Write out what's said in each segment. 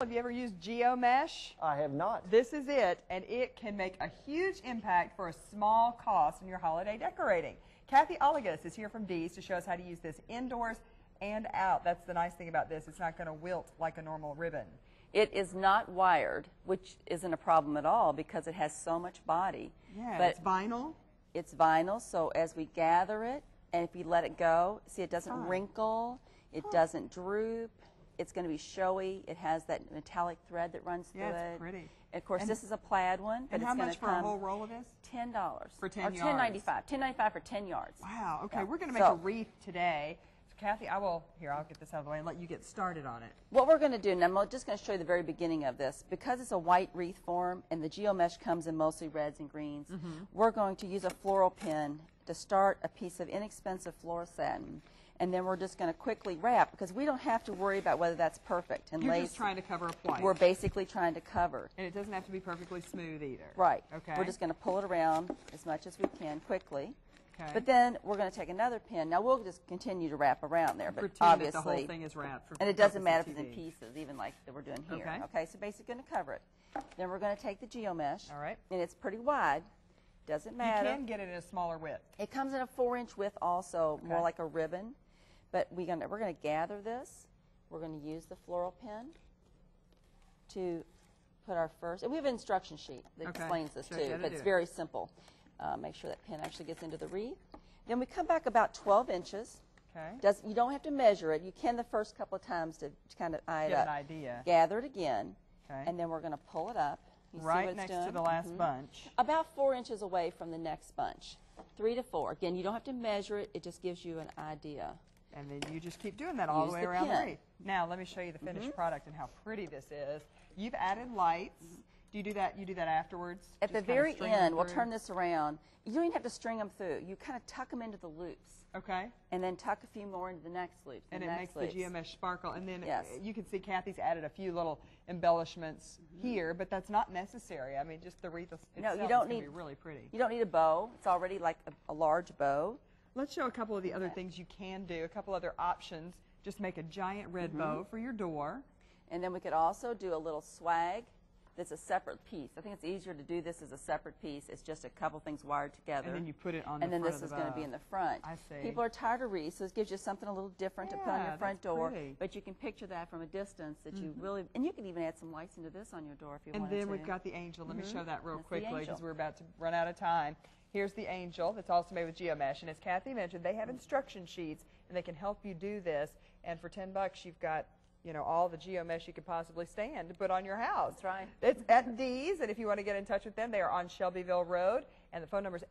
Have you ever used GeoMesh? I have not. This is it, and it can make a huge impact for a small cost in your holiday decorating. Kathy Oligas is here from Dee's to show us how to use this indoors and out. That's the nice thing about this. It's not going to wilt like a normal ribbon. It is not wired, which isn't a problem at all because it has so much body. Yeah, but it's vinyl. It's vinyl, so as we gather it, and if you let it go, see it doesn't Fine. wrinkle, it doesn't droop, it's going to be showy, it has that metallic thread that runs through it. Yeah, it's pretty. Of course, And this is a plaid one, but And it's how going much to for a come whole roll of this? $10 For 10 or yards. $10.95. $10.95 for 10 yards. Wow, okay, Yeah. we're going to make a wreath today. So Kathy, I'll get this out of the way and let you get started on it. What we're going to do, and I'm just going to show you the very beginning of this, because it's a white wreath form and the GeoMesh comes in mostly reds and greens, we're going to use a floral pin to start a piece of inexpensive floral satin, and then we're just going to quickly wrap because we don't have to worry about whether that's perfect. And You're lace, just trying to cover a point. we're basically trying to cover. And it doesn't have to be perfectly smooth either. Right. Okay. We're just going to pull it around as much as we can quickly. Okay. But then we're going to take another pin. Now we'll just continue to wrap around there, but Pretend obviously, that the whole thing is wrapped. For and it doesn't matter if purposes it's of in TV. pieces, even like that we're doing here. Okay. Okay, so basically going to cover it. Then we're going to take the GeoMesh. All right. And it's pretty wide. Doesn't matter. You can get it in a smaller width. It comes in a 4-inch width also, more Okay. like a ribbon. But we're going to gather this. We're going to use the floral pin to put our first, and we have an instruction sheet that Okay. explains this Show you too, how to but do it's it. very simple. Make sure that pin actually gets into the wreath. Then we come back about 12 inches. Okay. You don't have to measure it. You can the first couple of times to kind of eye it Get up. an idea. Gather it again, Okay. and then we're going to pull it up. You see what Right it's next doing? to the last bunch. About 4 inches away from the next bunch. 3 to 4. Again, you don't have to measure it. It just gives you an idea. And then you just keep doing that all Use the way the around the pin. wreath. Now let me show you the finished product and how pretty this is. You've added lights. Do you do that? You do that afterwards? At the Just kinda very string them end, we'll through? turn this around. You don't even have to string them through. You kind of tuck them into the loops, Okay. and then tuck a few more into the next loops. And the it next makes the loops. GeoMesh sparkle. And then Yes. you can see Kathy's added a few little embellishments here, but that's not necessary. I mean, just the wreath itself No, you is don't going to need- be really pretty. You don't need a bow. It's already like a large bow. Let's show a couple of the other things you can do, a couple other options. Just make a giant red bow for your door. And then we could also do a little swag that's a separate piece. I think it's easier to do this as a separate piece. It's just a couple things wired together. And then you put it on and the then front this of is the going to bow. be in the front. I see. People are tired of wreaths, so it gives you something a little different to put on Yeah, your front that's door. pretty. But you can picture that from a distance that you really, and you can even add some lights into this on your door if you And wanted to. then we've got the angel. Let me show that real That's the quickly angel. because we're about to run out of time. Here's the angel that's also made with GeoMesh. And as Kathy mentioned, they have instruction sheets, and they can help you do this. And for $10, you've got, you know, all the GeoMesh you could possibly stand to put on your house. That's right. It's at Dee's, and if you want to get in touch with them, they are on Shelbyville Road, and the phone number is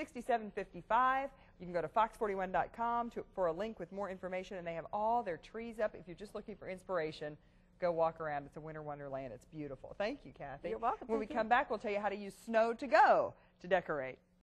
896-6755. You can go to fox41.com for a link with more information, and they have all their trees up. If you're just looking for inspiration, go walk around. It's a winter wonderland. It's beautiful. Thank you, Kathy. You're welcome. When we Thank you. come back, we'll tell you how to use Snow to Go to decorate.